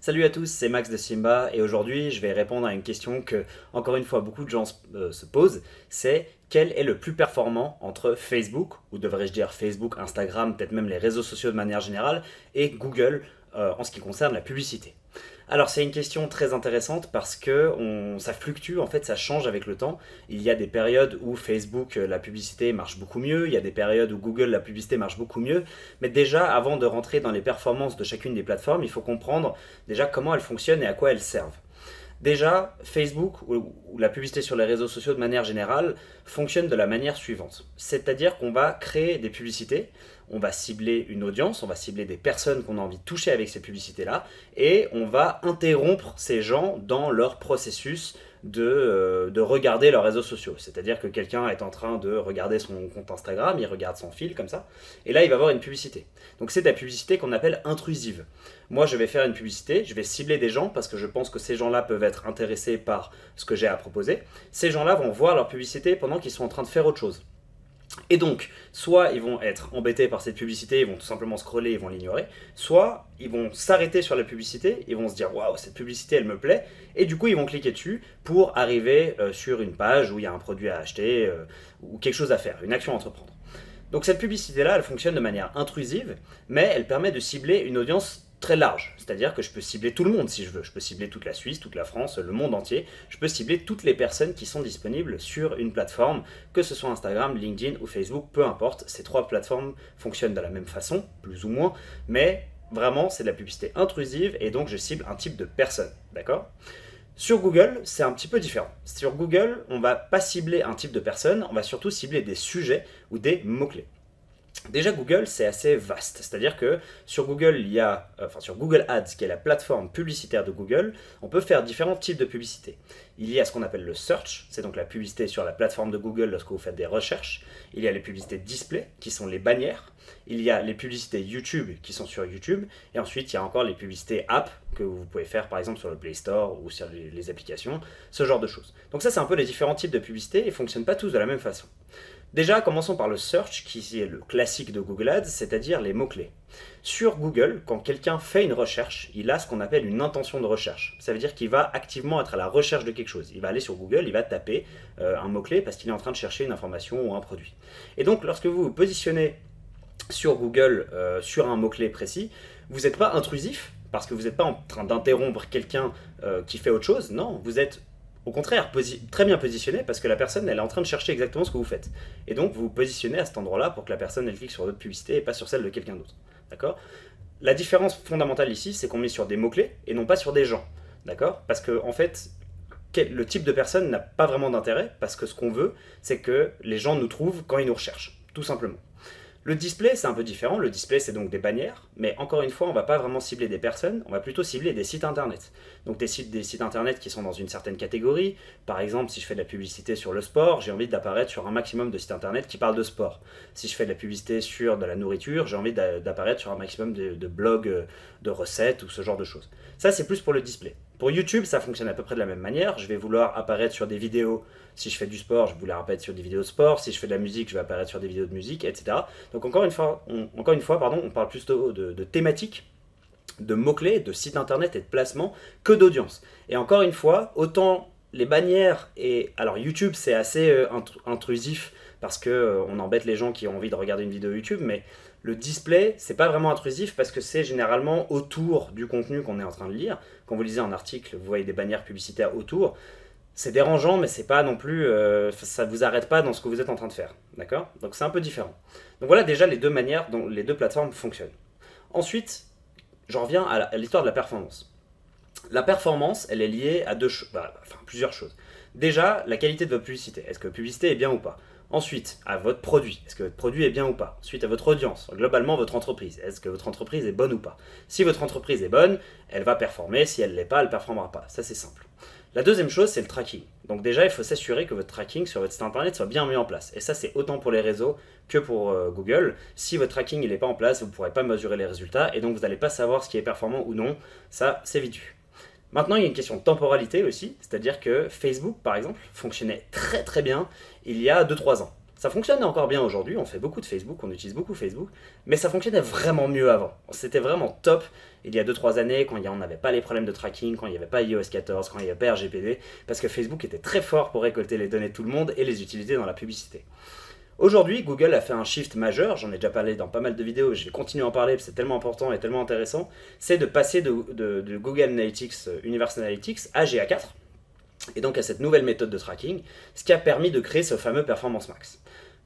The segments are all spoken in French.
Salut à tous, c'est Max de Simba et aujourd'hui je vais répondre à une question que, encore une fois, beaucoup de gens se posent, c'est quel est le plus performant entre Facebook, ou devrais-je dire Facebook, Instagram, peut-être même les réseaux sociaux de manière générale, et Google en ce qui concerne la publicité. Alors c'est une question très intéressante parce que ça fluctue, en fait ça change avec le temps. Il y a des périodes où Facebook la publicité marche beaucoup mieux, il y a des périodes où Google la publicité marche beaucoup mieux, mais déjà avant de rentrer dans les performances de chacune des plateformes, il faut comprendre déjà comment elles fonctionnent et à quoi elles servent. Déjà, Facebook ou la publicité sur les réseaux sociaux de manière générale fonctionne de la manière suivante. C'est-à-dire qu'on va créer des publicités, on va cibler une audience, on va cibler des personnes qu'on a envie de toucher avec ces publicités-là, et on va interrompre ces gens dans leur processus de regarder leurs réseaux sociaux. C'est-à-dire que quelqu'un est en train de regarder son compte Instagram, il regarde son fil comme ça, et là il va voir une publicité. Donc c'est de la publicité qu'on appelle intrusive. Moi je vais faire une publicité, je vais cibler des gens parce que je pense que ces gens-là peuvent être intéressés par ce que j'ai à proposer. Ces gens-là vont voir leur publicité pendant qu'ils sont en train de faire autre chose. Et donc, soit ils vont être embêtés par cette publicité, ils vont tout simplement scroller, ils vont l'ignorer, soit ils vont s'arrêter sur la publicité, ils vont se dire waouh, cette publicité elle me plaît, et du coup ils vont cliquer dessus pour arriver sur une page où il y a un produit à acheter ou quelque chose à faire, une action à entreprendre. Donc cette publicité-là, elle fonctionne de manière intrusive, mais elle permet de cibler une audience très large. C'est-à-dire que je peux cibler tout le monde si je veux. Je peux cibler toute la Suisse, toute la France, le monde entier. Je peux cibler toutes les personnes qui sont disponibles sur une plateforme, que ce soit Instagram, LinkedIn ou Facebook, peu importe. Ces trois plateformes fonctionnent de la même façon, plus ou moins, mais vraiment c'est de la publicité intrusive et donc je cible un type de personne. D'accord ? Sur Google, c'est un petit peu différent. Sur Google, on ne va pas cibler un type de personne, on va surtout cibler des sujets ou des mots-clés. Déjà Google c'est assez vaste, c'est-à-dire que sur Google sur Google Ads qui est la plateforme publicitaire de Google, on peut faire différents types de publicité. Il y a ce qu'on appelle le search, c'est donc la publicité sur la plateforme de Google lorsque vous faites des recherches. Il y a les publicités display qui sont les bannières. Il y a les publicités YouTube qui sont sur YouTube. Et ensuite il y a encore les publicités app que vous pouvez faire par exemple sur le Play Store ou sur les applications, ce genre de choses. Donc ça c'est un peu les différents types de publicités et ils ne fonctionnent pas tous de la même façon. Déjà, commençons par le search, qui est le classique de Google Ads, c'est-à-dire les mots-clés. Sur Google, quand quelqu'un fait une recherche, il a ce qu'on appelle une intention de recherche. Ça veut dire qu'il va activement être à la recherche de quelque chose. Il va aller sur Google, il va taper un mot-clé parce qu'il est en train de chercher une information ou un produit. Et donc, lorsque vous vous positionnez sur Google sur un mot-clé précis, vous n'êtes pas intrusif, parce que vous n'êtes pas en train d'interrompre quelqu'un qui fait autre chose. Non, vous êtes au contraire, très bien positionné parce que la personne elle est en train de chercher exactement ce que vous faites. Et donc vous vous positionnez à cet endroit-là pour que la personne elle clique sur votre publicité et pas sur celle de quelqu'un d'autre. D'accord ? La différence fondamentale ici, c'est qu'on met sur des mots-clés et non pas sur des gens. D'accord ? Parce que en fait, le type de personne n'a pas vraiment d'intérêt parce que ce qu'on veut, c'est que les gens nous trouvent quand ils nous recherchent, tout simplement. Le display, c'est un peu différent. Le display, c'est donc des bannières, mais encore une fois, on ne va pas vraiment cibler des personnes, on va plutôt cibler des sites internet. Donc des sites internet qui sont dans une certaine catégorie. Par exemple, si je fais de la publicité sur le sport, j'ai envie d'apparaître sur un maximum de sites internet qui parlent de sport. Si je fais de la publicité sur de la nourriture, j'ai envie d'apparaître sur un maximum de blogs de recettes ou ce genre de choses. Ça, c'est plus pour le display. Pour YouTube, ça fonctionne à peu près de la même manière. Je vais vouloir apparaître sur des vidéos. Si je fais du sport, je vais vouloir apparaître sur des vidéos de sport. Si je fais de la musique, je vais apparaître sur des vidéos de musique, etc. Donc encore une fois, on parle plutôt de thématiques, de mots-clés, de sites internet et de placement que d'audience. Et encore une fois, autant les bannières et... Alors YouTube, c'est assez intrusif parce qu'on embête les gens qui ont envie de regarder une vidéo YouTube, mais le display, c'est pas vraiment intrusif parce que c'est généralement autour du contenu qu'on est en train de lire. Quand vous lisez un article, vous voyez des bannières publicitaires autour. C'est dérangeant, mais c'est pas non plus, ça vous arrête pas dans ce que vous êtes en train de faire, d'accord ? Donc c'est un peu différent. Donc voilà déjà les deux manières dont les deux plateformes fonctionnent. Ensuite, j'en reviens à l'histoire de la performance. La performance, elle est liée à plusieurs choses. Déjà, la qualité de votre publicité. Est-ce que votre publicité est bien ou pas ? Ensuite, à votre produit. Est-ce que votre produit est bien ou pas ? Ensuite, à votre audience. Globalement, votre entreprise. Est-ce que votre entreprise est bonne ou pas ? Si votre entreprise est bonne, elle va performer. Si elle ne l'est pas, elle ne performera pas. Ça, c'est simple. La deuxième chose, c'est le tracking. Donc déjà, il faut s'assurer que votre tracking sur votre site internet soit bien mis en place. Et ça, c'est autant pour les réseaux que pour Google. Si votre tracking n'est pas en place, vous ne pourrez pas mesurer les résultats et donc vous n'allez pas savoir ce qui est performant ou non. Ça, c'est vite vu. Maintenant, il y a une question de temporalité aussi, c'est-à-dire que Facebook, par exemple, fonctionnait très très bien il y a 2-3 ans. Ça fonctionne encore bien aujourd'hui, on fait beaucoup de Facebook, on utilise beaucoup Facebook, mais ça fonctionnait vraiment mieux avant. C'était vraiment top il y a 2-3 années, quand on n'avait pas les problèmes de tracking, quand il n'y avait pas iOS 14, quand il n'y avait pas RGPD, parce que Facebook était très fort pour récolter les données de tout le monde et les utiliser dans la publicité. Aujourd'hui, Google a fait un shift majeur, j'en ai déjà parlé dans pas mal de vidéos, je vais continuer à en parler, c'est tellement important et tellement intéressant, c'est de passer de Google Analytics, Universal Analytics à GA4, et donc à cette nouvelle méthode de tracking, ce qui a permis de créer ce fameux Performance Max.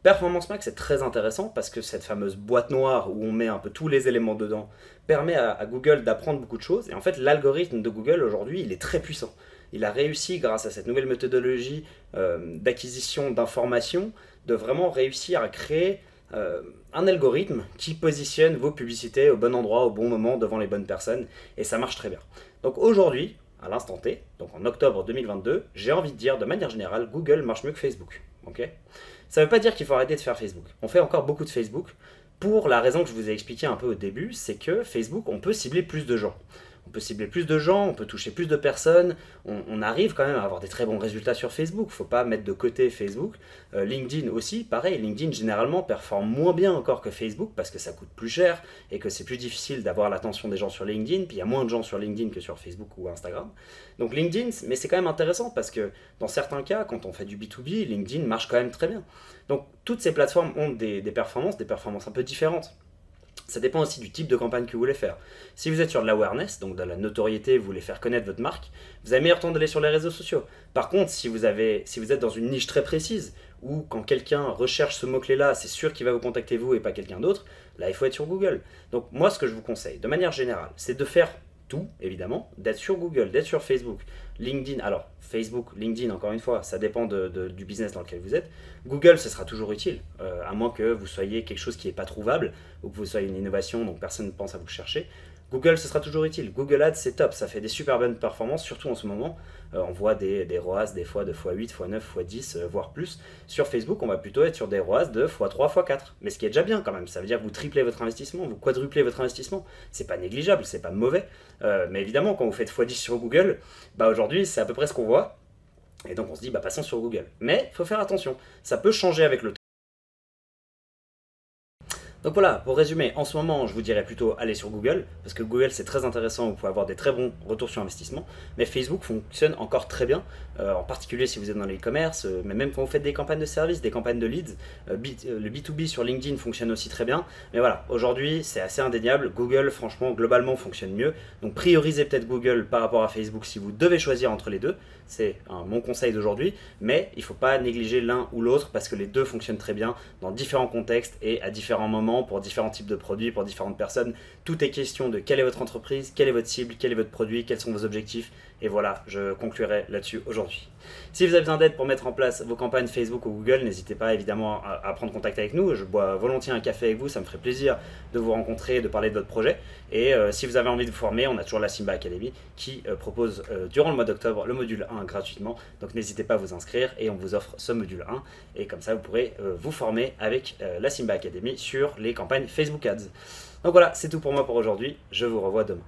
Performance Max est très intéressant parce que cette fameuse boîte noire où on met un peu tous les éléments dedans permet à Google d'apprendre beaucoup de choses, et en fait l'algorithme de Google aujourd'hui il est très puissant. Il a réussi, grâce à cette nouvelle méthodologie d'acquisition d'informations, de vraiment réussir à créer un algorithme qui positionne vos publicités au bon endroit, au bon moment, devant les bonnes personnes, et ça marche très bien. Donc aujourd'hui, à l'instant T, donc en octobre 2022, j'ai envie de dire de manière générale, Google marche mieux que Facebook. Okay, ça ne veut pas dire qu'il faut arrêter de faire Facebook. On fait encore beaucoup de Facebook, pour la raison que je vous ai expliqué un peu au début, c'est que Facebook, on peut cibler plus de gens. On peut cibler plus de gens, on peut toucher plus de personnes, on arrive quand même à avoir des très bons résultats sur Facebook, il ne faut pas mettre de côté Facebook. LinkedIn aussi, pareil, LinkedIn généralement performe moins bien encore que Facebook parce que ça coûte plus cher et que c'est plus difficile d'avoir l'attention des gens sur LinkedIn, puis il y a moins de gens sur LinkedIn que sur Facebook ou Instagram. Donc LinkedIn, mais c'est quand même intéressant parce que dans certains cas, quand on fait du B2B, LinkedIn marche quand même très bien. Donc toutes ces plateformes ont des performances un peu différentes. Ça dépend aussi du type de campagne que vous voulez faire. Si vous êtes sur de l'awareness, donc de la notoriété, vous voulez faire connaître votre marque, vous avez meilleur temps d'aller sur les réseaux sociaux. Par contre, si vous êtes dans une niche très précise, ou quand quelqu'un recherche ce mot-clé-là, c'est sûr qu'il va vous contacter vous et pas quelqu'un d'autre, là il faut être sur Google. Donc moi ce que je vous conseille, de manière générale, c'est de faire tout, évidemment, d'être sur Google, d'être sur Facebook, LinkedIn. Alors, Facebook, LinkedIn, encore une fois, ça dépend du business dans lequel vous êtes. Google, ce sera toujours utile, à moins que vous soyez quelque chose qui n'est pas trouvable, ou que vous soyez une innovation, donc personne ne pense à vous chercher. Google, ce sera toujours utile. Google Ads, c'est top, ça fait des super bonnes performances, surtout en ce moment. On voit des ROAS des fois de x8, x9, x10, voire plus. Sur Facebook, on va plutôt être sur des ROAS de x3, x4. Mais ce qui est déjà bien quand même, ça veut dire que vous triplez votre investissement, vous quadruplez votre investissement. C'est pas négligeable, c'est pas mauvais. Mais évidemment, quand vous faites x10 sur Google, bah aujourd'hui, c'est à peu près ce qu'on voit. Et donc on se dit, bah passons sur Google. Mais il faut faire attention, ça peut changer avec le temps. Donc voilà, pour résumer, en ce moment, je vous dirais plutôt aller sur Google, parce que Google c'est très intéressant, vous pouvez avoir des très bons retours sur investissement, mais Facebook fonctionne encore très bien, en particulier si vous êtes dans l'e-commerce, mais même quand vous faites des campagnes de services, des campagnes de leads, le B2B sur LinkedIn fonctionne aussi très bien, mais voilà, aujourd'hui c'est assez indéniable, Google franchement globalement fonctionne mieux, donc priorisez peut-être Google par rapport à Facebook si vous devez choisir entre les deux, c'est mon conseil d'aujourd'hui, mais il ne faut pas négliger l'un ou l'autre parce que les deux fonctionnent très bien dans différents contextes et à différents moments pour différents types de produits, pour différentes personnes. Tout est question de quelle est votre entreprise, quelle est votre cible, quel est votre produit, quels sont vos objectifs. Et voilà, je conclurai là-dessus aujourd'hui. Si vous avez besoin d'aide pour mettre en place vos campagnes Facebook ou Google, n'hésitez pas évidemment à prendre contact avec nous. Je bois volontiers un café avec vous, ça me ferait plaisir de vous rencontrer, de parler de votre projet. Et si vous avez envie de vous former, on a toujours la Simba Academy qui propose durant le mois d'octobre le module 1 gratuitement. Donc n'hésitez pas à vous inscrire et on vous offre ce module 1. Et comme ça, vous pourrez vous former avec la Simba Academy sur les campagnes Facebook Ads. Donc voilà, c'est tout pour moi pour aujourd'hui. Je vous revois demain.